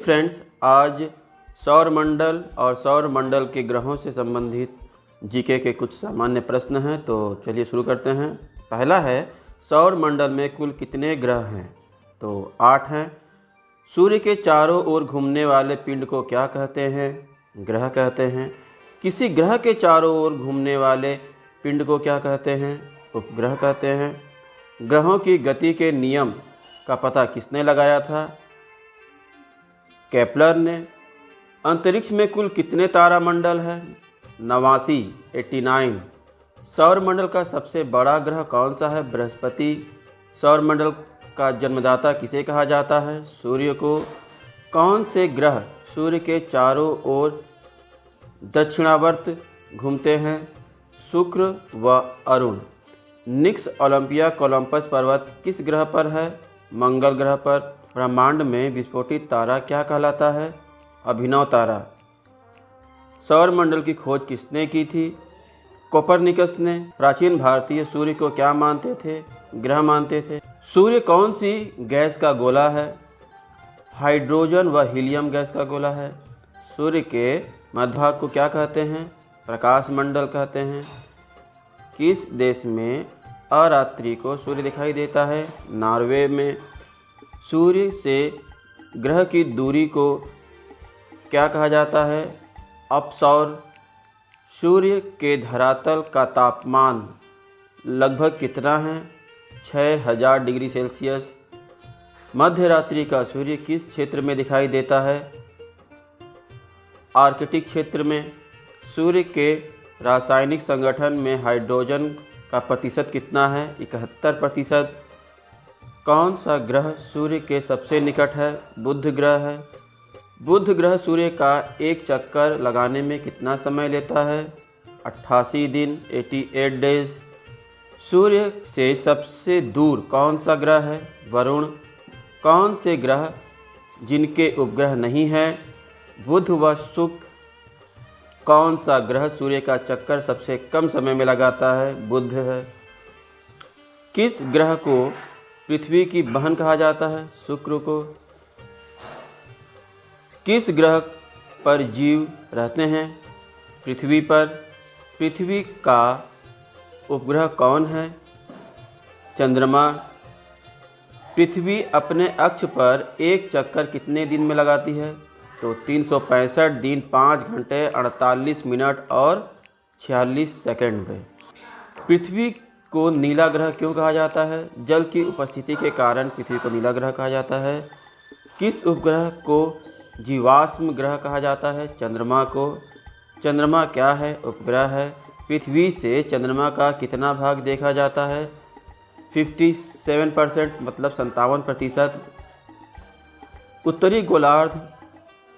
Friends, आज सौर मंडल और सौर मंडल के ग्रहों से संबंधित जीके के कुछ सामान्य प्रश्न हैं। तो चलिए शुरू करते हैं। पहला है, सौर मंडल में कुल कितने ग्रह हैं? तो 8 हैं। सूर्य के चारों ओर घूमने वाले पिंड को क्या कहते हैं? ग्रह कहते हैं। किसी ग्रह के चारों ओर घूमने वाले पिंड को क्या कहते हैं? उपग्रह कहते हैं। ग्रहों की गति के नियम का पता किसने लगाया था? केपलर ने। अंतरिक्ष में कुल कितने तारामंडल हैं? 89। सौर मंडल का सबसे बड़ा ग्रह कौन सा है? बृहस्पति। सौर मंडल का जन्मदाता किसे कहा जाता है? सूर्य को। कौन से ग्रह सूर्य के चारों ओर दक्षिणावर्त घूमते हैं? शुक्र व अरुण। निक्स ओलंपिया कोलंबस पर्वत किस ग्रह पर है? मंगल ग्रह पर। ब्रह्मांड में विस्फोटित तारा क्या कहलाता है? अभिनव तारा। सौर मंडल की खोज किसने की थी? कोपरनिकस ने। प्राचीन भारतीय सूर्य को क्या मानते थे? ग्रह मानते थे। सूर्य कौन सी गैस का गोला है? हाइड्रोजन व हीलियम गैस का गोला है। सूर्य के मध्यभाग को क्या कहते हैं? प्रकाश मंडल कहते हैं। किस देश में अरात्रि को सूर्य दिखाई देता है? नॉर्वे में। सूर्य से ग्रह की दूरी को क्या कहा जाता है? अपसौर। सूर्य के धरातल का तापमान लगभग कितना है? 6000 डिग्री सेल्सियस। मध्य रात्रि का सूर्य किस क्षेत्र में दिखाई देता है? आर्कटिक क्षेत्र में। सूर्य के रासायनिक संगठन में हाइड्रोजन का प्रतिशत कितना है? 71%। कौन सा ग्रह सूर्य के सबसे निकट है? बुध ग्रह है। बुध ग्रह सूर्य का एक चक्कर लगाने में कितना समय लेता है? 88 दिन, 88 डेज। सूर्य से सबसे दूर कौन सा ग्रह है? वरुण। कौन से ग्रह जिनके उपग्रह नहीं हैं? बुध व शुक्र। कौन सा ग्रह सूर्य का चक्कर सबसे कम समय में लगाता है? बुध है। किस ग्रह को पृथ्वी की बहन कहा जाता है? शुक्र को। किस ग्रह पर जीव रहते हैं? पृथ्वी पर। पृथ्वी का उपग्रह कौन है? चंद्रमा। पृथ्वी अपने अक्ष पर एक चक्कर कितने दिन में लगाती है? तो 365 दिन, 5 घंटे 48 मिनट और 46 सेकंड में। पृथ्वी को नीला ग्रह क्यों कहा जाता है? जल की उपस्थिति के कारण पृथ्वी को नीला ग्रह कहा जाता है। किस उपग्रह को जीवाश्म ग्रह कहा जाता है? चंद्रमा को। चंद्रमा क्या है? उपग्रह है। पृथ्वी से चंद्रमा का कितना भाग देखा जाता है? 57%, मतलब 57%। उत्तरी गोलार्ध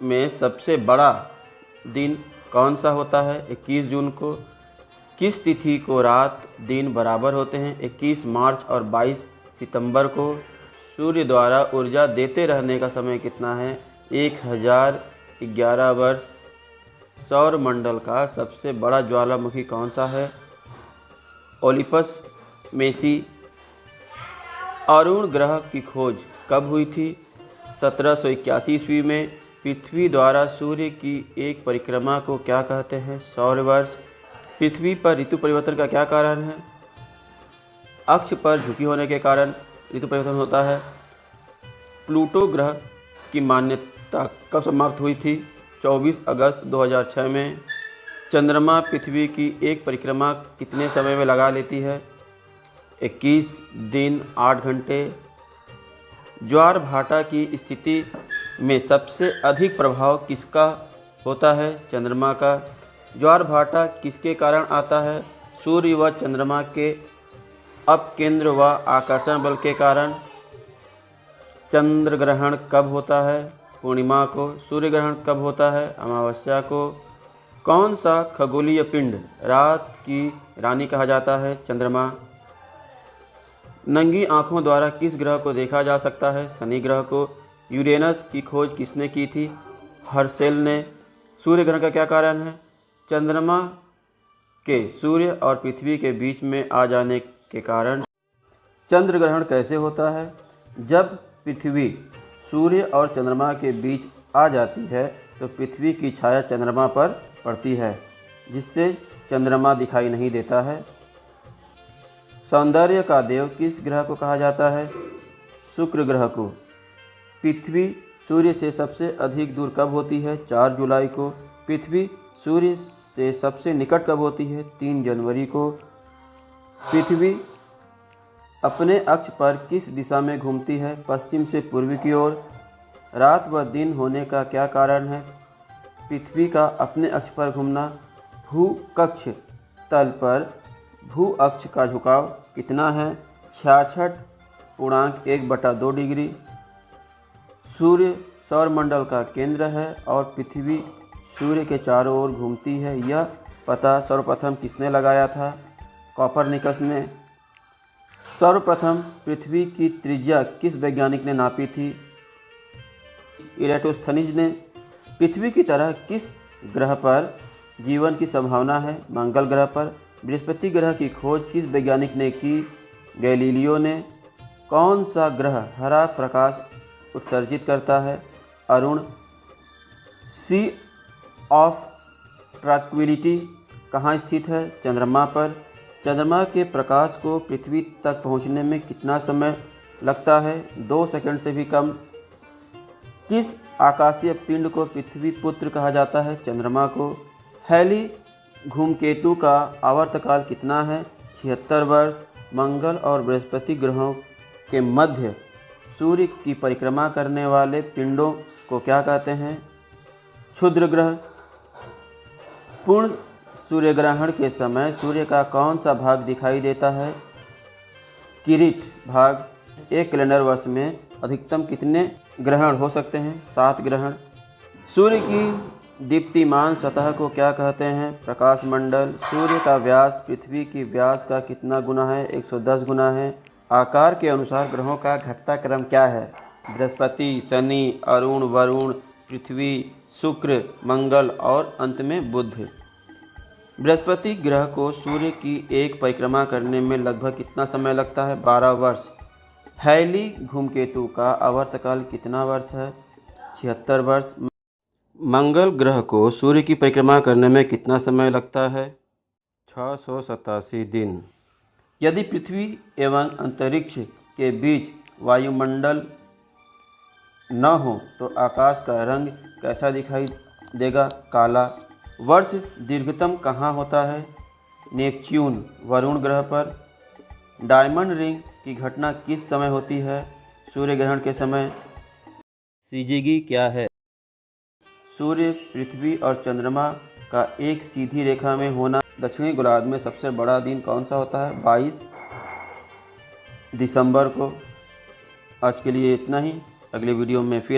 में सबसे बड़ा दिन कौन सा होता है? 21 जून को। किस तिथि को रात दिन बराबर होते हैं? 21 मार्च और 22 सितंबर को। सूर्य द्वारा ऊर्जा देते रहने का समय कितना है? 1011 वर्ष। सौर मंडल का सबसे बड़ा ज्वालामुखी कौन सा है? Olympus Messi. अरुण ग्रह की खोज कब हुई थी? 1781 ईस्वी में। पृथ्वी द्वारा सूर्य की एक परिक्रमा को क्या कहते हैं? सौरवर्ष। पृथ्वी पर ऋतु परिवर्तन का क्या कारण है? अक्ष पर झुकी होने के कारण ऋतु परिवर्तन होता है। प्लूटो ग्रह की मान्यता कब समाप्त हुई थी? 24 अगस्त 2006 में। चंद्रमा पृथ्वी की एक परिक्रमा कितने समय में लगा लेती है? 21 दिन 8 घंटे। ज्वार भाटा की स्थिति में सबसे अधिक प्रभाव किसका होता है? चंद्रमा का। ज्वार भाटा किसके कारण आता है? सूर्य व चंद्रमा के अपकेंद्र व आकर्षण बल के कारण। चंद्र ग्रहण कब होता है? पूर्णिमा को। सूर्य ग्रहण कब होता है? अमावस्या को। कौन सा खगोलीय पिंड रात की रानी कहा जाता है? चंद्रमा। नंगी आंखों द्वारा किस ग्रह को देखा जा सकता है? शनि ग्रह को। यूरेनस की खोज किसने की थी? हर्शेल ने। सूर्य ग्रहण का क्या कारण है? चंद्रमा के सूर्य और पृथ्वी के बीच में आ जाने के कारण। चंद्र ग्रहण कैसे होता है? जब पृथ्वी सूर्य और चंद्रमा के बीच आ जाती है तो पृथ्वी की छाया चंद्रमा पर पड़ती है, जिससे चंद्रमा दिखाई नहीं देता है। सौंदर्य का देव किस ग्रह को कहा जाता है? शुक्र ग्रह को। पृथ्वी सूर्य से सबसे अधिक दूर कब होती है? 4 जुलाई को। पृथ्वी सूर्य से सबसे निकट कब होती है? 3 जनवरी को। पृथ्वी अपने अक्ष पर किस दिशा में घूमती है? पश्चिम से पूर्व की ओर। रात व दिन होने का क्या कारण है? पृथ्वी का अपने अक्ष पर घूमना। भूकक्ष तल पर भू अक्ष का झुकाव कितना है? 66.1/2 डिग्री। सूर्य सौरमंडल का केंद्र है और पृथ्वी सूर्य के चारों ओर घूमती है। यह पता सर्वप्रथम किसने लगाया था? कोपरनिकस ने। सर्वप्रथम पृथ्वी की त्रिज्या किस वैज्ञानिक ने नापी थी? इराटोस्थनीज ने। पृथ्वी की तरह किस ग्रह पर जीवन की संभावना है? मंगल ग्रह पर। बृहस्पति ग्रह की खोज किस वैज्ञानिक ने की? गैलीलियो ने। कौन सा ग्रह हरा प्रकाश उत्सर्जित करता है? अरुण। सी ऑफ ट्रैंक्विलिटी कहाँ स्थित है? चंद्रमा पर। चंद्रमा के प्रकाश को पृथ्वी तक पहुँचने में कितना समय लगता है? 2 सेकंड से भी कम। किस आकाशीय पिंड को पृथ्वी पुत्र कहा जाता है? चंद्रमा को। हैली धूमकेतु का आवर्तकाल कितना है? 76 वर्ष। मंगल और बृहस्पति ग्रहों के मध्य सूर्य की परिक्रमा करने वाले पिंडों को क्या कहते हैं? क्षुद्र ग्रह। पूर्ण सूर्यग्रहण के समय सूर्य का कौन सा भाग दिखाई देता है? किरीट भाग। एक कैलेंडर वर्ष में अधिकतम कितने ग्रहण हो सकते हैं? 7 ग्रहण। सूर्य की दीप्तिमान सतह को क्या कहते हैं? प्रकाश मंडल। सूर्य का व्यास पृथ्वी की व्यास का कितना गुना है? 110 गुना है। आकार के अनुसार ग्रहों का घटता क्रम क्या है? बृहस्पति, शनि, अरुण, वरुण, पृथ्वी, शुक्र, मंगल और अंत में बुध। बृहस्पति ग्रह को सूर्य की एक परिक्रमा करने में लगभग कितना समय लगता है? 12 वर्ष। हैली धूमकेतु का आवर्तकाल कितना वर्ष है? 76 वर्ष। मंगल ग्रह को सूर्य की परिक्रमा करने में कितना समय लगता है? 687 दिन। यदि पृथ्वी एवं अंतरिक्ष के बीच वायुमंडल न हो तो आकाश का रंग कैसा दिखाई देगा? काला। वर्ष दीर्घतम कहाँ होता है? नेपच्यून वरुण ग्रह पर। डायमंड रिंग की घटना किस समय होती है? सूर्य ग्रहण के समय। सीजीगी क्या है? सूर्य, पृथ्वी और चंद्रमा का एक सीधी रेखा में होना। दक्षिणी गोलार्ध में सबसे बड़ा दिन कौन सा होता है? 22 दिसंबर को। आज के लिए इतना ही। अगले वीडियो में फिर